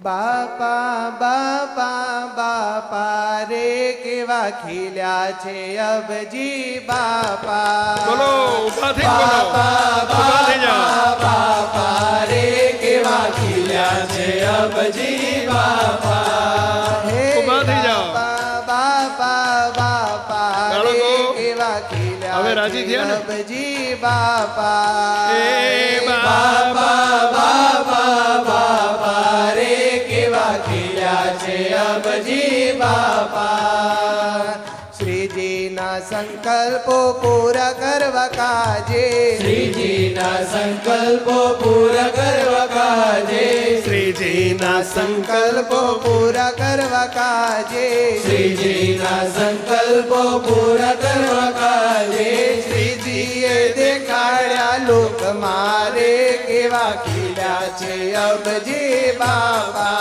બાપા બાપા બાપા રે કેવા ખીલ્યા છે અબજી બાપા. બોલો ઉભા થઈ બાપા રે કેવા ખીલ્યા છે અબજી બાપા. ઉભા થઈ જાઓ. બાપા બાપા રે કેવા ખીલ્યા હવે રાજી થયા ને અબજી બાપા. બાપા બાપા રે કેવા ખીલ્યા છે અબજી બાપા. શ્રીજીના સંકલ્પો પૂરા કરવા કાજે. શ્રીજીના સંકલ્પો પૂરા કરવા કાજે. શ્રીજીના સંકલ્પો પૂરા કરવા કાજે. શ્રીજીના સંકલ્પો પૂરા કરવા કાજે. શ્રીજીએ દેખાડ્યા લોક મારે કેવા ખીલ્યા છે અબજી બાપા.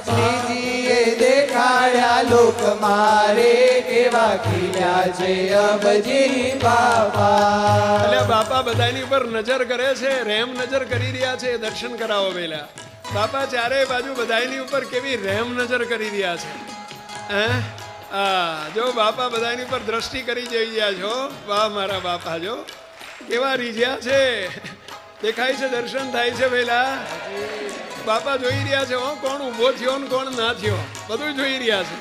શ્રીજીએ દેખાડ્યા લોક મારે કેવા ખીલ્યા છે અબજી બાપા. એટલે બાપા બધાની ઉપર નજર કરે છે, રેમ નજર કરી રહ્યા છે. દર્શન કરાવો પેલા. બાપા ચારે બાજુ બધાની ઉપર કેવી રેમ નજર કરી રહ્યા છે. જો બાપા બધાની ઉપર દ્રષ્ટિ કરી જઈ રહ્યા છો. વાહ મારા બાપા, જો કેવા રીઝ્યા છે. દેખાય છે, દર્શન થાય છે પેલા. બાપા જોઈ રહ્યા છે કોણ ઉભો થયો ને કોણ ના થયો, બધું જોઈ રહ્યા છે.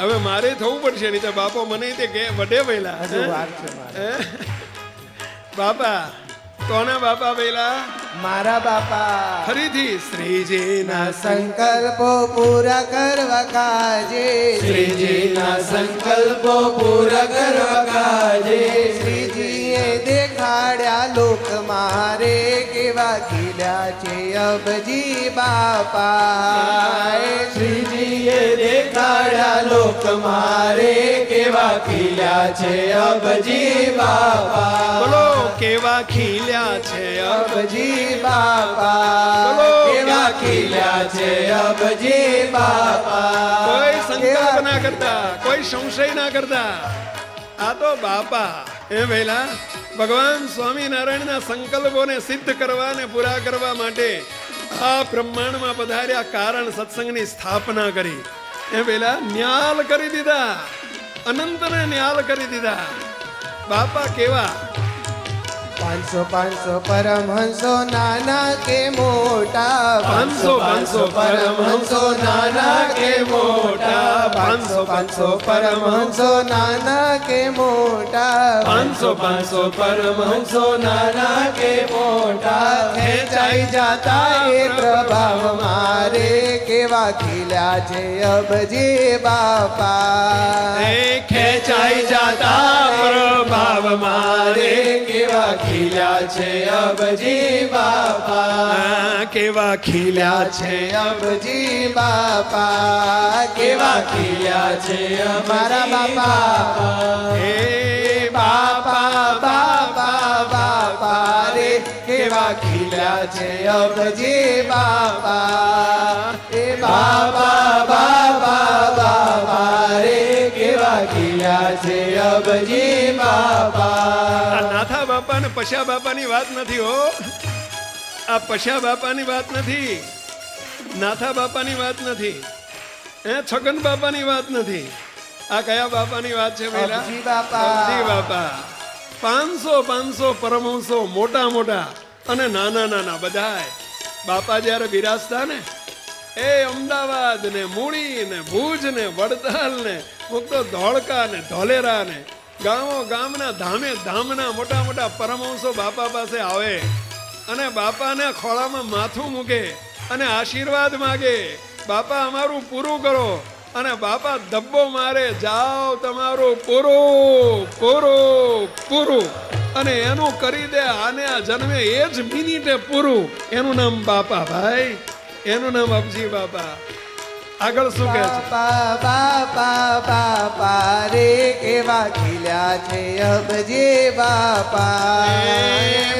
હવે મારે થવું પડશે, નહીં તો બાપો મને તે કે વડે પહેલા. બાપા કોના બાપા પહેલા? મારા બાપા. ફરીથી શ્રીજીના સંકલ્પો પૂરા કરવા કાજે. શ્રીજીના સંકલ્પો પૂરા કરવા કાજે. શ્રીજીએ દેખાડ્યા લોક મારે કેવા ખીલ્યા છે અબજી બાપા. શ્રીજીએ દેખાડ્યા લોક મારે કેવા ખીલ્યા છે અબજી બાપા. બોલો કેવા ખીલ્યા છે અબજી બાપા. કેવા ખીલ્યા છે અબજી બાપા. કોઈ સંકલ્પ ના કરતા, કોઈ સંશય ના કરતા. આ તો બાપા એ વહેલા ભગવાન સ્વામિનારાયણના સંકલ્પોને સિદ્ધ કરવા ને પૂરા કરવા માટે આ બ્રહ્માંડમાં પધાર્યા. કારણ સત્સંગની સ્થાપના કરી. એ વહેલા ન્યાલ કરી દીધા, અનંતને ન્યાલ કરી દીધા. બાપા કેવા 500 પરમહંસો નાના કે મોટા. 500 પરમહંસો નાના કે મોટા. 500 પરમહંસો નાના કે મોટા. 500 પરમહંસો નાના કે મોટા. ખેંચાઈ જાતા એ પ્રભાવ મારે કેવા ખીલ્યા છે અબજી બાપા. ખેંચાઈ જાતા પ્રભાવ મારે કેવા ખીલ્યા છે અબજી બાપા. કેવા ખીલ્યા છે અબજી બાપા. કેવા ખીલ્યા છે અમારા બાપા. હે બાપા બાપા બાપા રે કેવા ખીલ્યા છે અબજી બાપા. હે બાપા બાપા બાપા રે કેવા ખીલ્યા છે અબજી બાપા. નાથા બાપા ને પશા બાપાની વાત નથી હો. આ પશા બાપાની વાત નથી, નાથા બાપાની વાત નથી, છગન બાપાની વાત નથી. આ કયા બાપાની વાત છે પેલા? અબજી બાપા. અબજી બાપા. 500 પરમહંસો મોટા મોટા અને નાના નાના બધાય બાપા જયારે બિરાજતા ને એ અમદાવાદ ને મૂળી ને ભુજ ને વડતાલ ને મુક્તો ધોળકા ને ધોલેરા ને ગામો ગામના ધામે ધામના મોટા મોટા પરમહંસો બાપા પાસે આવે અને બાપાને ખોળામાં માથું મૂકે અને આશીર્વાદ માગે. બાપા અમારું પૂરું કરો. અને બાપા ધબ્બો મારે, જાઓ તમારું પૂરું પૂરું પૂરું. અને એનું કરી દે આને આ જન્મે એ જ મિનિટે પૂરું. એનું નામ બાપા ભાઈ, એનું નામ અબજી બાપા. આગળ શું કહે છે? બાપા બાપા રે કેવા ખીલ્યા છે અબજી બાપા.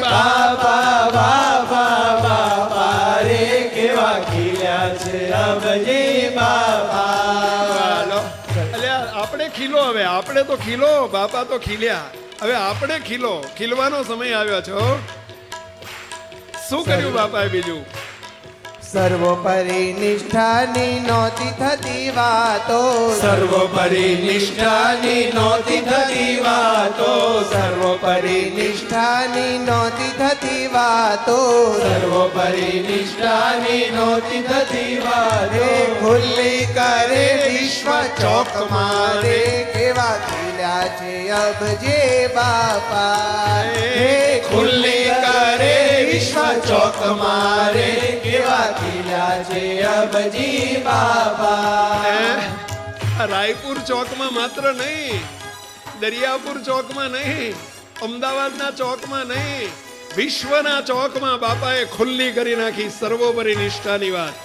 બાપા બાપા બાપા રે કેવા ખીલ્યા છે અબજી બાપા. આપણે ખીલો, હવે આપણે તો ખીલો, બાપા તો ખીલ્યા. હવે આપણે ખીલો, ખીલવાનો સમય આવ્યો છો. શું કર્યું બાપાએ બીજું? સર્વોપરી નિષ્ઠાની નહોતી થતી વાતો, સર્વોપરી નિષ્ઠાની નહોતી થતી વાતો, સર્વોપરી નિષ્ઠાની નહોતી થતી વાતો, સર્વોપરી નિષ્ઠાની નહોતી થતી વાતો. રે ખુલ્લી કરે વિશ્વ ચોક મારે, કેવા ખીલ્યા છે અબજે બાપા. હે ખુલ્લી કરે વિશ્વ ચોક મારે, કેવા ખીલ્યા છે અબજી બાપા. રાયપુર ચોકમાં માત્ર નહીં, દરિયાપુર ચોકમાં નહીં, અમદાવાદના ચોકમાં નહીં, વિશ્વના ચોકમાં બાપાએ ખુલ્લી કરી નાખી સર્વોપરી નિષ્ઠાની વાત.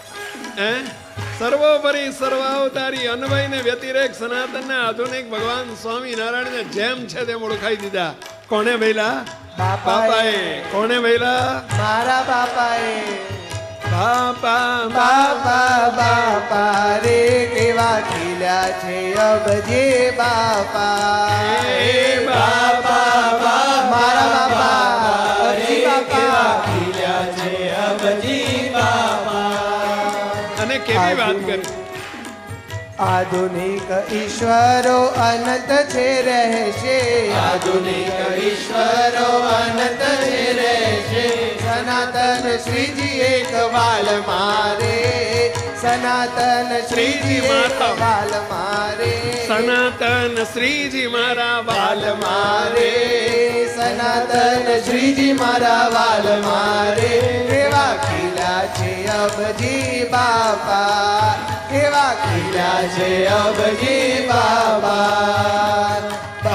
સર્વોપરી સર્વાવતારી અન્વય ને વ્યતિરેક સનાતન ને આધુનિક ભગવાન સ્વામિનારાયણ ને જેમ છે તેમ ઓળખાઈ દીધા. કોને ભૈલા? બાપાએ. કોને ભૈલા? મારા બાપાએ. બાપા બાપા બાપા રે, કેવા ખીલ્યા છે અબજે બાપા. બાપા મારા બાપા અબજી બાપા. ખીલ્યા છે અબજી બાપા. અને કેવી વાત કરી. આધુનિક ઈશ્વરો અનંત છે રહેશે, આધુનિક ઈશ્વરો અનંત છે રહેશે. સનાતન શ્રીજી એક વાલ મારે, સનાતન શ્રીજી એક વાલ મારે, સનાતન શ્રીજી મારા વાલ મારે, સનાતન શ્રીજી મારા વાલ મારે. કેવા ખીલ્યા છે અબજી બાપા, કેવા ખીલ્યા છે અબજી બાપા.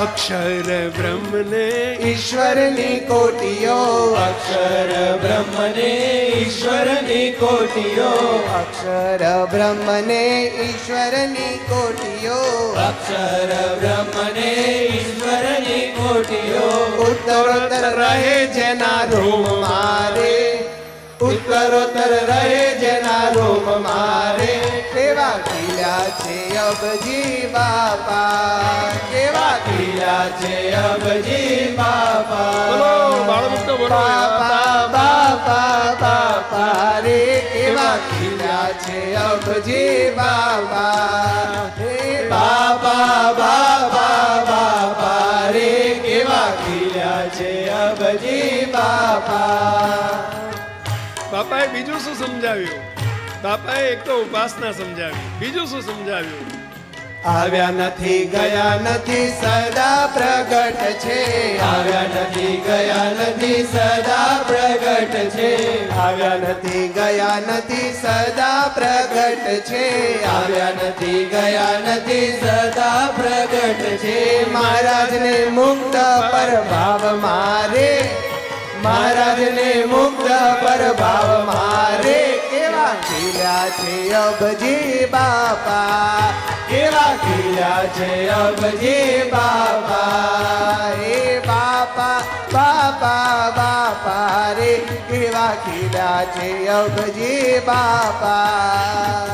અક્ષર બ્રહ્મને ઈશ્વરની કોટીઓ, અક્ષર બ્રહ્મને ઈશ્વરની કોટીઓ, અક્ષર બ્રહ્મને ઈશ્વરની કોટીઓ, અક્ષર બ્રહ્મને ઈશ્વરની કોટીઓ. ઉત્તરોત્તર રહે જેના રૂમ મારે, ઉત્તરોત્તર રહે જેના રૂમ મારે. કેવા ખીલ્યા છે અબજી બાપા, કેવા ખીલ્યા છે અબજી બાપા. બોલો બાળમુક્ત બોલો. બાપા બાપા બાપા રે, કેવા ખીલ્યા છે અબજી બાપા. હે બાપા બાપા બાપા રે, કેવા ખીલ્યા છે અબજી બાપા. બાપાએ બીજું શું સમજાવ્યું? બાપાએ એક તો ઉપાસના સમજાવી, બીજું શું સમજાવ્યું? આવ્યા નથી ગયા નથી સદા પ્રગટ છે, આવ્યા નથી ગયા નથી સદા પ્રગટ છે, આવ્યા નથી ગયા નથી સદા પ્રગટ છે, આવ્યા નથી ગયા નથી સદા પ્રગટ છે. મહારાજને મુક્ત પર ભાવ મારે, મહારાજને મુક્ત પર ભાવ મારે. કેવા ખીલ્યા છે અબજી બાપા, કેવા ખીલ્યા છે અબજી બાપા. હે બાપા બાપા બાપા રે, કેવા ખીલ્યા છે અબજી બાપા.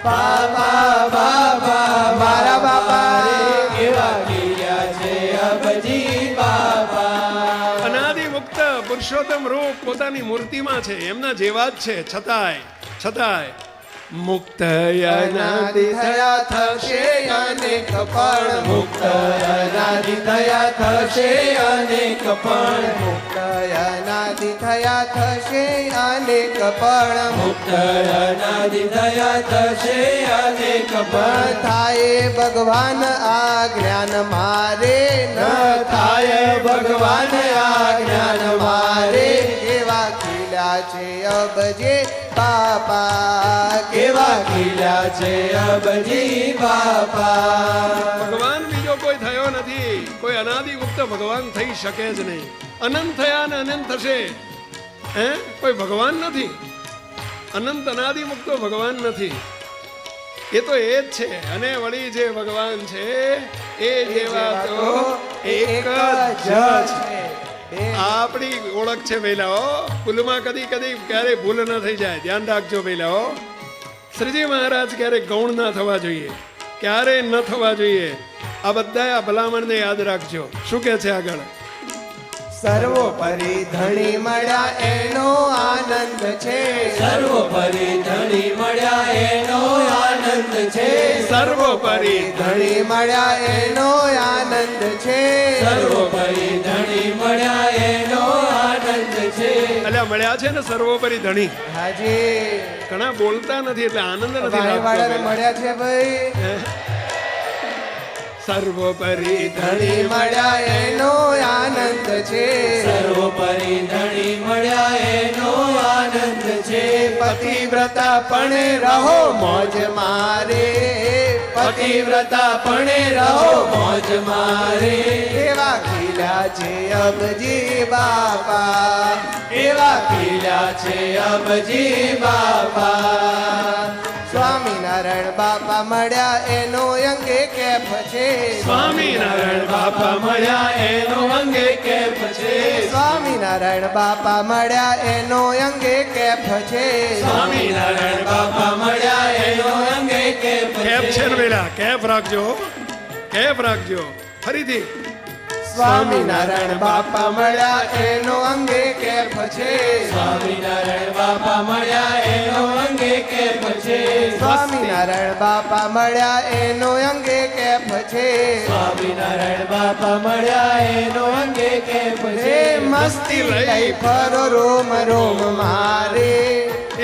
બાપા બાપા મારા બાપા રે, કેવા ખીલ્યા છે અબજી બાપા. અનાદિ મુક્ત પુરુષોત્તમ રૂપ પોતાની મૂર્તિમાં છે, એમના જેવા જ છે. છતાંય મુક્ત અનાદિ થયા થશે અનેક પણ, મુક્ત અનાદિ થયા થશે અનેક પણ, મુક્ત અનાદિ થયા થશે અનેક પણ, મુક્ત અનાદિ થયા થશે અનેક પણ. થાય ભગવાન આ જ્ઞાન મારે, ન થાય ભગવાન આ જ્ઞાન મારે. કેવા ખીલ્યા છે અબજે બાપા, કેવા ખીલ્યા છે અબજી બાપા. ભગવાન બીજો કોઈ થયો નથી, કોઈ અનાદિ મુક્ત ભગવાન થઈ શકે જ નહીં. અનંત થયા ને અનંત થશે. કોઈ ભગવાન નથી, અનંત અનાદિ મુક્તો ભગવાન નથી. એ તો એ જ છે. અને વળી જે ભગવાન છે એ જેવા તો એક જ છે. આપણી ઓળખ છે પહેલાઓ. ભૂલમાં કદી ક્યારે ભૂલ ન થઈ જાય, ધ્યાન રાખજો પહેલાઓ. શ્રીજી મહારાજ ક્યારે ગૌણ ના થવા જોઈએ, ક્યારે ન થવા જોઈએ. આ બધા આ ભલામણને યાદ રાખજો. શું કે છે આગળ? સર્વોપરી ધણી મળ્યા એનો આનંદ છે. સર્વોપરી ધણી મળ્યા એનો આનંદ છે. સર્વોપરી ધણી મળ્યા એનો આનંદ છે. સર્વોપરી ધણી મળ્યા એનો આનંદ છે. અલ્યા મળ્યા છે ને સર્વોપરી ધણી. હાજી ઘણા બોલતા નથી એટલે આનંદ નથી વાળાને લાગતો. મળ્યા છે ભાઈ. સર્વોપરી ધણી મળ્યા એનો આનંદ છે. સર્વોપરી ધણી મળ્યા એનો આનંદ છે. પતિવ્રતા પણ રહો મોજ મારે. પતિવ્રતા પણ રહો મોજ મારે. કેવા ખીલ્યા છે અબજી બાપા. કેવા ખીલ્યા છે અબજી બાપા. સ્વામિનારાયણ બાપા મળ્યા એનો અંગે કેફ છે. સ્વામિનારાયણ બાપા મળ્યા એનો અંગે કેફ છે. સ્વામિનારાયણ બાપા મળ્યા એનો અંગે કેફ છે. સ્વામિનારાયણ બાપા મળ્યા એનો અંગે કેફ કેફ છે ને પેલા કેફ રાખજો, કેફ રાખજો ફરીથી. સ્વામિનારાયણ બાપા મળ્યા એનો અંગે કેફ છે. સ્વામિનારાયણ બાપા મળ્યા એનો અંગે કેફ છે. સ્વામિનારાયણ બાપા મળ્યા એનો અંગે કેફ છે. સ્વામિનારાયણ બાપા મળ્યા એનો અંગે કેફ હે છે. મસ્તી લઈ ફરો રોમ રોમ મારે.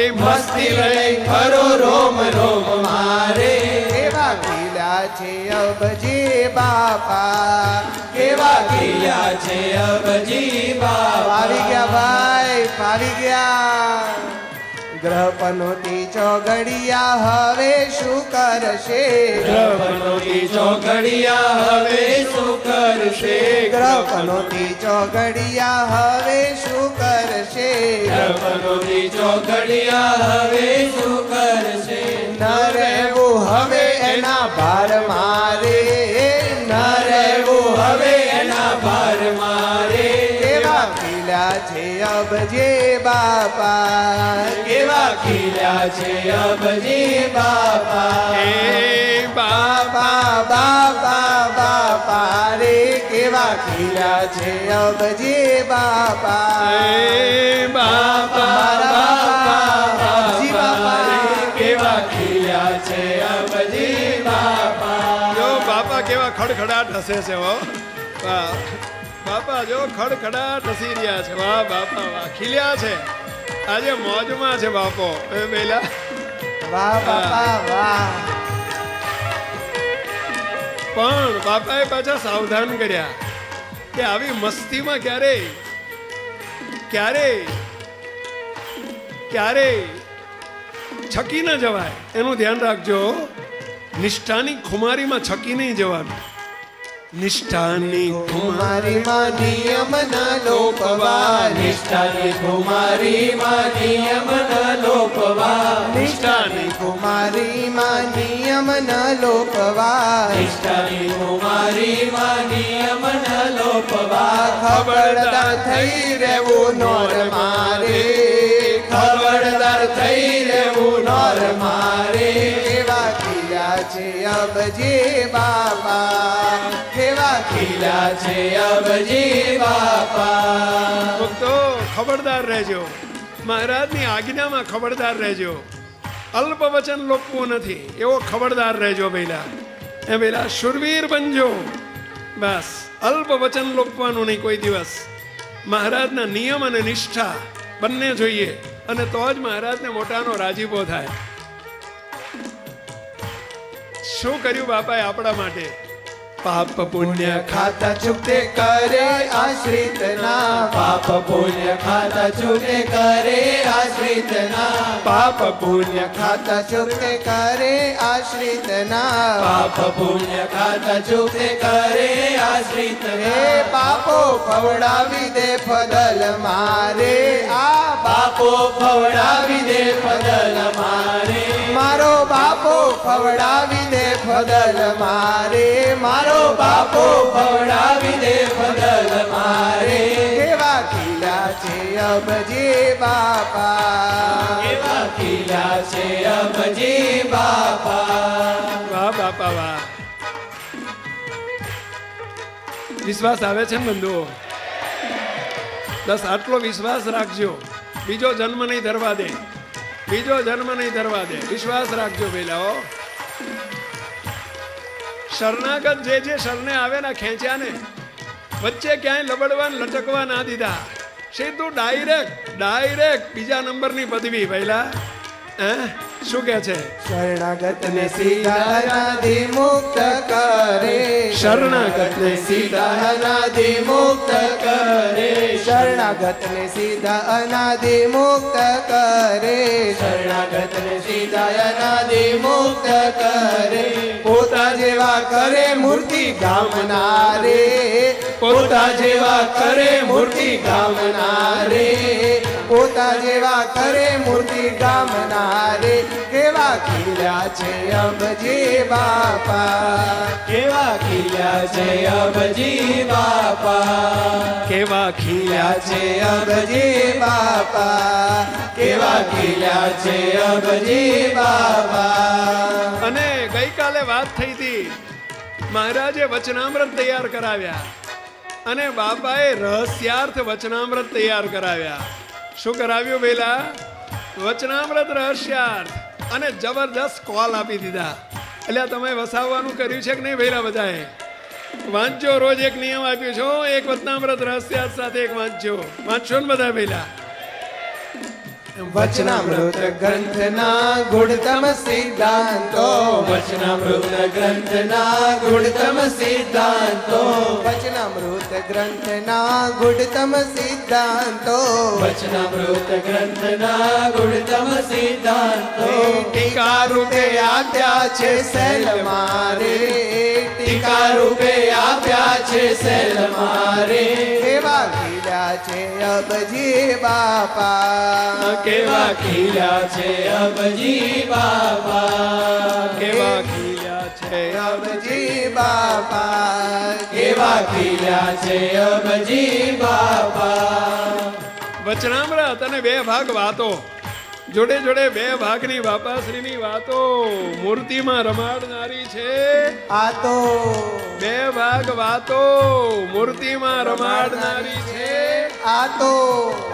એ મસ્તી લઈ ફરો રોમ રોમ મારે. કેવા ખીલ્યા છે અબજી બાપા. કેવા ખીલ્યા છે અબજી બાપા. પાવી ગયા ભાઈ પાવી ગયા. ગ્રહ પનોતી ચોગડિયા હવે શું કરશે. ગ્રહપનોતી ચોઘડિયા હવે શું કરશે. ગ્રહ પનોતી ચોગડિયા હવે શું કરશે. ગ્રહપનોતી ચોઘડિયા હવે શું કરશે. ન રહેવું હવે એના ભાર મારે. ન રહેવું હવે એના ભાર મારે. કેવા ખીલ્યા છે અબજે બાપા. કેવા ખીલ્યા છે અબજી બાપા. એ બાપા બાપા બાપા રે. કેવા ખીલ્યા છે અબજે બાપા. એ બાપા મારા બાપા અબજી બાપા. કેવા ખીલ્યા છે અબજી બાપા. જો બાપા કેવા ખડખડાટ હસે છે હો. વાહ બાપા જો ખડખડાટ હસી રહ્યા છે. વાહ બાપા વાહ ખીલ્યા છે આજે મોજમાં છે બાપો. એ પેલા વાહ બાપા વાહ. પણ બાપાએ પાછા સાવધાન કર્યા કે આવી મસ્તીમાં ક્યારેય ક્યારેય ક્યારેય છકી ન જવાય એનું ધ્યાન રાખજો. નિષ્ઠાની ખુમારીમાં છકી નહીં જવાનું. નિષ્ઠાની કુમારીમાં નિયમ ન લોપવા. નિષ્ઠાની કુમારીમાં નિયમ ન લોપવા. નિષ્ઠાની કુમારીમાં નિયમ ન લોપવા. નિષ્ઠાની કુમારીમાં નિયમ ન લોપવા. ખબરદાર થઈ રહેવું નોર મારે. ખબરદાર થઈ રહેવું નોર મારે. કેવા ખીલ્યા છે અબજે બાપા. કેવા ખીલ્યા છે અબજી બાપા. તો ખબરદાર રહેજો. મહારાજની આજ્ઞામાં ખબરદાર રહેજો. અલ્પ વચન લોપવું નથી એવો ખબરદાર રહેજો પહેલા. એ પહેલા શુરવીર બનજો. બસ અલ્પ વચન લોપવાનું નહીં કોઈ દિવસ. મહારાજના નિયમ અને નિષ્ઠા બંને જોઈએ અને તો જ મહારાજને મોટાનો રાજીપો થાય. શું કર્યું બાપાએ આપણા માટે? પાપ પુણ્ય ખાતા ચૂકતે કરે આશ્રિત ના. પાપ પુણ્ય ખાતા ચૂકે કરે આશ્રિત ના. પાપ પુણ્ય ખાતા ચૂકતે કરે આશ્રિત ના. પાપ પુણ્ય ખાતા ચૂકે કરે આશ્રિત હે ના. પાપો ખવડાવી દે ફદલ મારે. આ બાપો ખવડાવી દે ફદલ મારે. મારો બાપો ખવડાવી દે ફદલ મારે. મારો બાપો ખવડાવી દે ફદલ મારે. કેવા ખીલ્યા છે અબજે બાપા. કેવા ખીલ્યા છે અબજી બાપા. વાહ બાપા વાહ. વિશ્વાસ આવે છે ને બંધુઓ? બસ આટલો વિશ્વાસ રાખજો. બીજો જન્મ નહીં ધરવા દે, બીજો જન્મ નહીં ધરવા દે. વિશ્વાસ રાખજો પેલા. હો શરણાગત જે શરણે આવે ને ખેંચ્યા ને, વચ્ચે ક્યાંય લબડવા લટકવા ના દીધા. સીધું ડાયરેક્ટ બીજા નંબરની પદવી પહેલા. શું કે છે? શરણાગત ને સીધા અનાદિ મુક્ત કરે, શરણાગત ને સીધા અનાદિ મુક્ત કરે, શરણાગત ને સીધા અનાદિ મુક્ત કરે, શરણાગત ને સીધા અનાદિ મુક્ત કરે. પોતા જેવા કરે મૂર્તિ ગામના રે, પોતા જેવા કરે મૂર્તિ ગામના રે, પોતા જેવા કરે મૂર્તિ ગામના રે. કેવા ખીલ્યા છે અબજી બાપા, કેવા ખીલ્યા છે અબજી બાપા, કેવા ખીલ્યા છે અબજી બાપા, કેવા ખીલ્યા છે અબજી બાપા. અને ગઈકાલે વાત થઈ હતી, મહારાજે વચનામૃત તૈયાર કરાવ્યા અને બાપાએ રહસ્યાર્થ વચનામૃત તૈયાર કરાવ્યા. શું કરાવ્યું પેલા? વચનામૃત રહસ્યાર્થ. અને જબરદસ્ત કોલ આપી દીધા. એટલે તમે વસાવવાનું કર્યું છે કે નહીં ભેલા? બધાએ વાંચજો. રોજ એક નિયમ આપ્યો છો, એક વચનામૃત રહસ્યાર્થ સાથે એક વાંચજો. વાંચશો ને બધા ભેલા? વચનામૃત ગ્રંથના ગુણતમ સિદ્ધાંતો, વચનામૃત ગ્રંથના ગુણતમ સિદ્ધાંતો, વચનામૃત ગ્રંથના ગુણતમ સિદ્ધાંતો, વચનામૃત ગ્રંથના ગુણતમ સિદ્ધાંતો. ટીકા રૂપે આપ્યા છે સેલ મારે, ટીકા રૂપે આપ્યા છે સેલ મારે. કેવા ખીલ્યા છે અબજી બાપા, કેવા ખીલ્યા છે અબજી બાપા, કેવા ખીલ્યા છે અબજી બાપા, કેવા ખીલ્યા છે અબજી બાપા. વચનામૃત અને 2 ભાગ વાતો, જોડે જોડે 2 ભાગની બાપાશ્રીની વાતો મૂર્તિમાં રમાડનારી છે. આ તો 2 ભાગ વાતો મૂર્તિમાં રમાડનારી છે. આ તો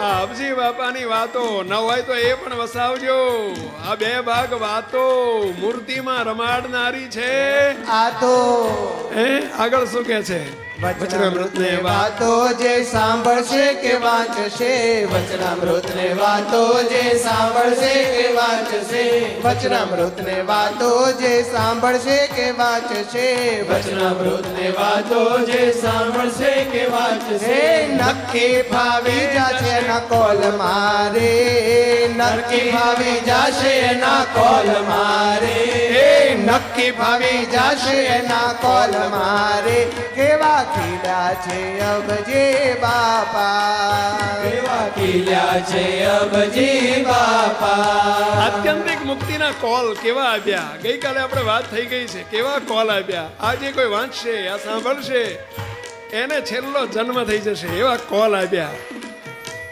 આ અબજી બાપાની વાતો ન હોય તો એ પણ વસાવજો. આ 2 ભાગ વાતો મૂર્તિમાં રમાડનારી છે. આ તો આગળ શું કે છે? વચનામૃત ને વાતો જે સાંભળશે કે વાંચશે, વચનામૃત ને વાતો જે સાંભળશે કે વાંચશે, વચનામૃત ને વાતો જે સાંભળશે કે વાંચશે, વચનામૃત ને વાતો જે સાંભળશે કે વાંચશે. નક્કી ફાવી જશે ના કોલ મારે, નક્કી ફાવી જશે ના કોલ મારે, નક્કી ફાવી જશે ના કોલ મારે. કેવા ખીલ્યા છે અબજી બાપા, કેવા ખીલ્યા છે અબજી બાપા. આત્યંતિક મુક્તિના કોલ કેવા આપ્યા? ગઈકાલે આપણે વાત થઈ ગઈ છે. કેવા કોલ આપ્યા? આજે કોઈ વાંચશે, આ સાંભળશે, એને છેલ્લો જન્મ થઈ જશે એવા કોલ આપ્યા.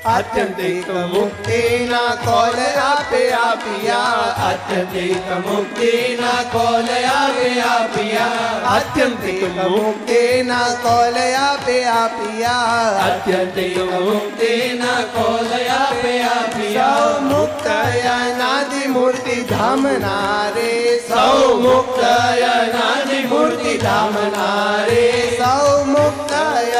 આત્યંતિક મુક્તિના કોલ આપે આપ્યા, આત્યંતિક મુક્તિના કોલ આપે આપ્યા, આત્યંતિક મુક્તિના કોલ આપે આપ્યા, આત્યંતિક મુક્તિના કોલ આપે આપ્યા. સૌ મુક્ત અનાદિ મૂર્તિ ધામના રે, સૌ મુક્ત અનાદિ મૂર્તિ ધામના રે, સૌ મુક્ત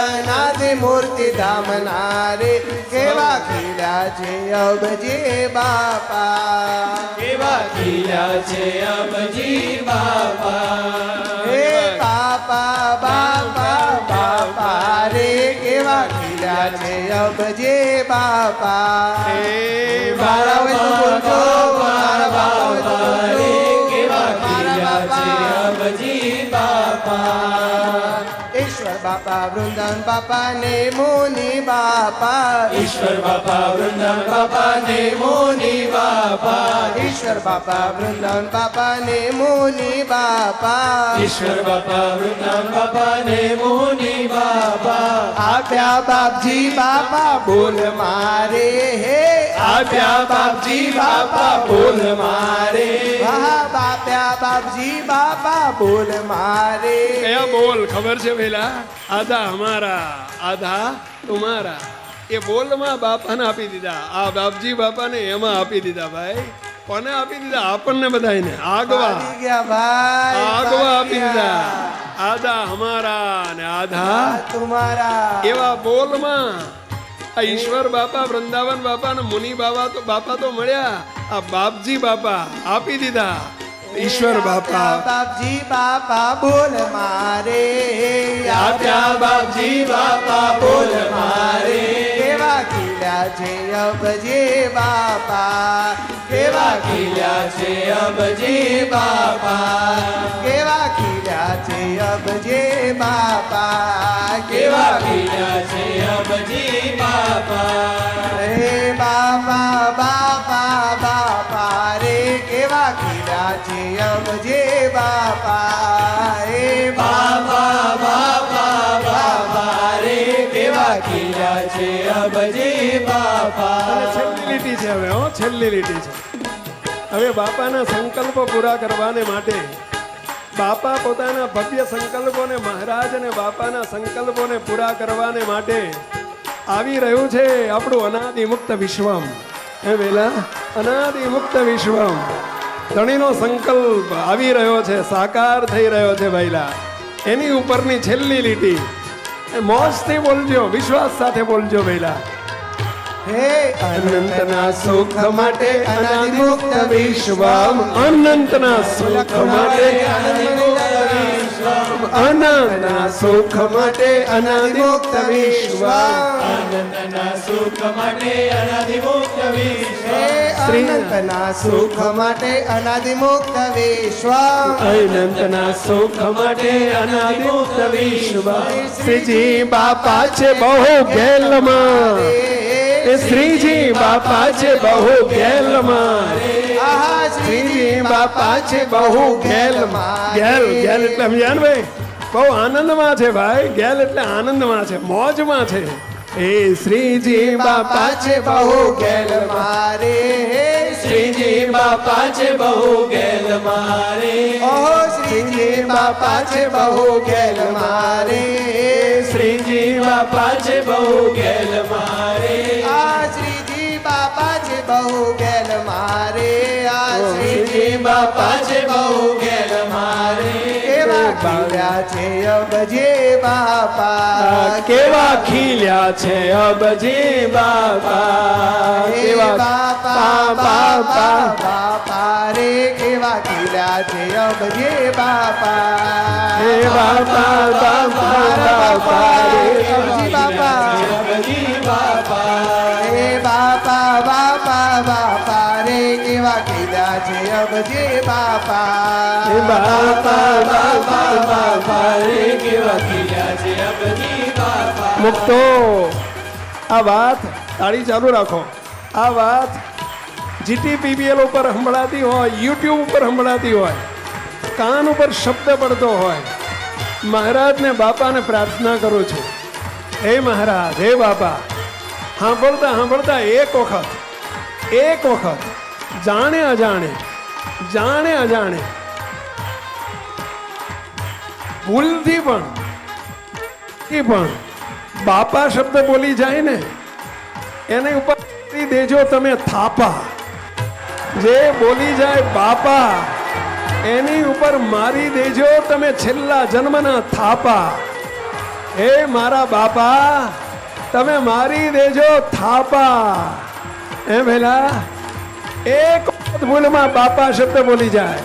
અનાદિ મૂર્તિ ધામના રે. કેવા ખીલ્યા છે અબજી બાપા, કેવા ખીલ્યા છે અબજી બાપા. હે બાપા બાપા બાપા રે. કેવા ખીલ્યા છે અબજી બાપા. મારા હોય તો બોલજો, મારા બાપા રે. કેવા ખીલ્યા છે અબજી બાપા. ઈશ્વર બાપા વૃંદાવન બાપા ને મુનિ બાપા, ઈશ્વર બાપા વૃંદાવન બાપા ને મુનિ બાપા, ઈશ્વર બાપા વૃંદાવન બાપા ને મુનિ બાપા, ઈશ્વર બાપા વૃંદાવન બાપા ને મુનિ બાપા. આપ્યા બાપજી બાપા બોલ મારે, હે આપ્યા બાપજી બાપા બોલ મારે, વાહ બાપ્યા બાપજી બાપા બોલ મારે. કયા બોલ ખબર છે પેલા? આધા હમારા આધા તુમારા. એ બોલમાં બાપાને આપી દીધા. આ બાપજી બાપાને એમાં આપી દીધા ભાઈ. કોને આપી દીધા? આપણને બધાને. આગવા આગવા આપી દીધા. આધા હમારા ને આધા તુમારા. એવા બોલમાં આ ઈશ્વર બાપા, વૃંદાવન બાપા ને મુનિ બાપા તો મળ્યા. આ બાપજી બાપા આપી દીધા. ઈશ્વર બાપા બાપજી બાપા બોલ મારે આપ્યા બાપજી બાપા બોલ મારે. કેવા ખીલ્યા છે અબજે બાપા. કેવા ખીલ્યા છે અબજી બાપા. કેવા ખીલ્યા છે અબજે બાપા. કેવા ખીલ્યા છે અબજી બાપા. હે બાપા બાપા બાપા રે કેવા ખીલ્યા છે અબજે બાપા. હે બાપા બાપા બાપા રે કેવા ખીલ્યા છે અબજી બાપા. છેલ્લી લીટી છે હવે. છેલ્લી લીટી છે. હવે બાપાના સંકલ્પો પૂરા કરવાને માટે બાપા પોતાના ભવ્ય સંકલ્પોને, મહારાજ અને બાપાના સંકલ્પોને પૂરા કરવાને માટે આવી રહ્યું છે આપણું અનાદિમુક્ત વિશ્વમ. હે વેલા અનાદિમુક્ત વિશ્વમ ધણીનો સંકલ્પ આવી રહ્યો છે, સાકાર થઈ રહ્યો છે ભાઈલા. એની ઉપરની છેલ્લી લીટી મોજથી બોલજો, વિશ્વાસ સાથે બોલજો ભાઈલા. હે અનંતના સુખ માટે અનાદિમુક્ત વિશ્વમ. અનંતના સુખ માટે અનંતના સુખ માટે અનાદિમુક્ત વિશ્વમ. અનંતના સુખ માટે અનાદિમુક્ત વિશ્વ. અનંતના સુખ માટે અનાદિમુક્ત વિશ્વમ. અનંતના સુખ માટે અનાદિમુક્ત વિશ્વ. શ્રીજી બાપા છે બહુ ગેલમાં. શ્રીજી બાપા છે બહુ ગેલમાં. શ્રીજી બાપા છે બહુ ગેલમાં. ગેલ ગેલ એટલે સમજાણ ભાઈ, બહુ આનંદમાં છે ભાઈ. ગેલ એટલે આનંદમાં છે, મોજમાં છે. એ શ્રીજી બાપા છે બહુ ગેલ મારે. શ્રીજી બાપા છે બહુ ગેલ મારે. ઓહો શ્રીજી બાપા છે બહુ ગેલ મારે. શ્રીજી બાપા છે બહુ ગેલ મારે. આ શ્રીજી બાપા છે બહુ ગેલ મારે. આ શ્રીજી બાપા છે બહુ ગેલ મારે. કેવા ખીલ્યા છે અબજે બાપા. કેવા ખીલ્યા છે અબજી બાપા. કેવા બાપા બાપા બાપા રે કેવા ખીલ્યા છે અબજે બાપા. હે બાપા બાપા બાપા રે અબજી બાપા. અબજી બાપા. હે બાપા બાપા બાપા રે કેવા ખીલ્યા છે અબજે બાપા. હે બાપા બાપા બાપા રે કેવા ખીલ્યા છે અબજી બાપા. મુક્તો આ વાત તાળી ચાલુ રાખો. આ વાત GTPBL ઉપર સંભળાતી હોય, YouTube ઉપર સંભળાતી હોય, કાન ઉપર શબ્દ પડતો હોય, મહારાજને બાપાને પ્રાર્થના કરું છું, હે મહારાજ, હે બાપા, સાંભળતા સાંભળતા એક વખત જાણે અજાણે ભૂલથી પણ બાપા શબ્દ બોલી જાય ને એની ઉપર દેજો તમે થાપા. જે બોલી જાય બાપા એની ઉપર મારી દેજો તમે છેલ્લા જન્મના થાપા. હે મારા બાપા તમે મારી દેજો થાપા. હે ભેલા એક ભૂલમાં બાપા શબ્દ બોલી જાય.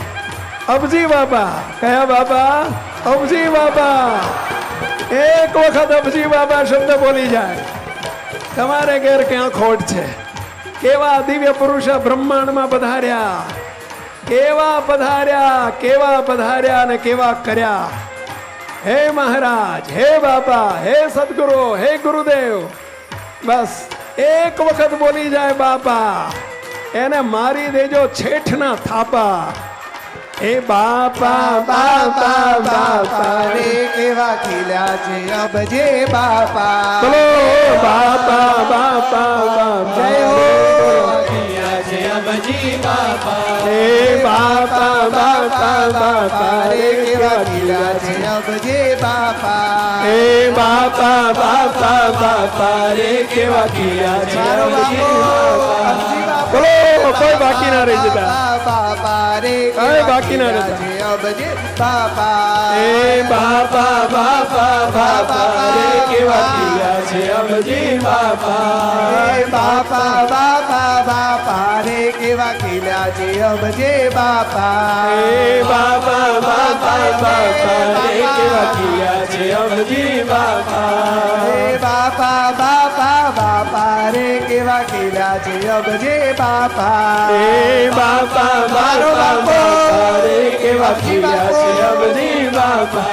અબજી બાપા. કયા બાપા? અબજી બાપા. એક વખત અબજી બાપા શબ્દ બોલી જાય તમારે ઘેર ક્યાં ખોટ છે. કેવા દિવ્ય પુરુષ બ્રહ્માંડમાં પધાર્યા, કેવા પધાર્યા અને કેવા કર્યા. હે મહારાજ, હે બાપા, હે સદગુરુ, હે ગુરુદેવ, બસ એક વખત બોલી જાય બાપા એને મારી દેજો છેઠના થાપા. હે બાપા બાપા બાપા રે કેવા ખીલ્યા છે અબજે બાપા. બોલો બાપા બાપા બાપા. જય હો. ખીલ્યા છે અબજી બાપા. હે બાપા બાપા બાપા રે કેવા ખીલ્યા છે અબજે બાપા એ બાપા બાપા બાપા રે કેવા ખીલ્યા છે મારો અબજી બાપો બોલો કોઈ બાકી ના રહી જતા બાપા રે કોઈ બાકી ના રહેતા અબજે બાપા એ બાપા બાપા બાપા રે કેવા ખીલ્યા છે અબજી બાપા એ બાપા બાપા બાપા રે કેવા ખીલ્યા છે અબજે બાપા એ બાપા બાપા બાપા રે કેવા ખીલ્યા છે અબજી બાપા એ બાપા બાપા બાપા રે કેવા ખીલ્યા છે અબજે બાપા એ બાપા મારો બાપા બાપો બાપા રે કેવા ખીલ્યા છે અબજી બાપા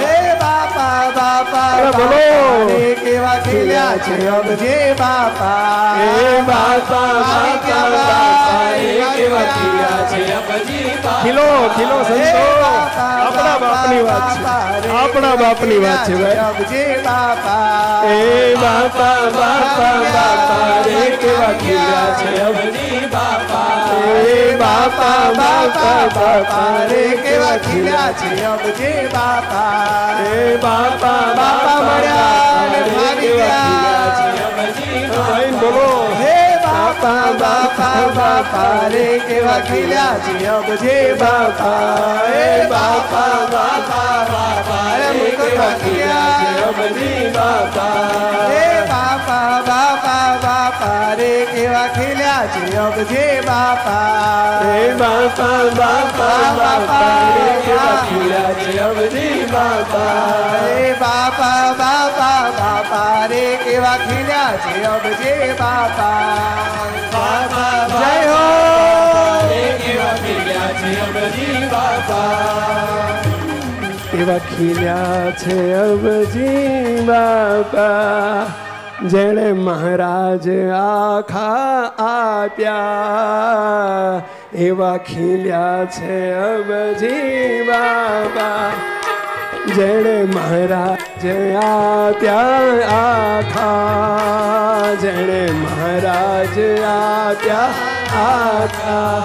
એ બાપા બાપા અરે બોલો. બાપા રે કેવા ખીલ્યા છે અબજે બાપા એ બાપા બાપા બાપા રે કેવા ખીલ્યા છે અબજી બાપા ખીલો ખીલો સંતો આપણા બાપની વાત છે આપણા બાપની વાત છે ભાઈ અબજે બાપા એ બાપા બાપા બાપા રે કેવા ખીલ્યા છે અબજી બાપા એ બાપા બાપા બાપા રે કેવા ખીલ્યા છે અબજે બાપા એ બાપા બાપા મળ્યા ને ભાગી ગયા ભાઈ બોલો હે બાપા બાપા બાપા રે કેવા ખીલ્યા છે અબજે બાપા હે બાપા બાપા બાપા રે કેવા ખીલ્યા છે અબજી બાપા હે બાપા બાપા બાપા રે કેવા ખીલ્યા છે અબજે બાપા એ બાપા બાપા બાપા રે કેવા ખીલ્યા છે અબજી બાપા હે બાપા બાપા બાપા રે કેવા ખીલ્યા છે અબજે બાપા બાપા જય હો રે કેવા ખીલ્યા છે અબજી બાપા એવા ખીલ્યા છે અબજી બાપા જેણે મહારાજ આખા આપ્યા એવા ખીલ્યા છે અબજી બાપા જેણે મહારાજ આપ્યા આખા જેણે મહારાજ આપ્યા આખા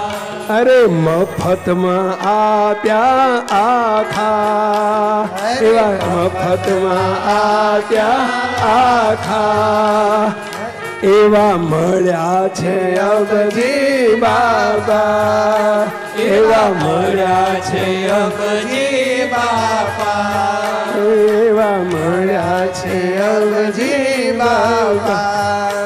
અરે મફતમાં આપ્યા આખા એવા મફતમાં આપ્યા આખા એવા મળ્યા છે અબજી બાબા એવા મળ્યા છે અબજી બાપા એવા મળ્યા છે અબજી બાપા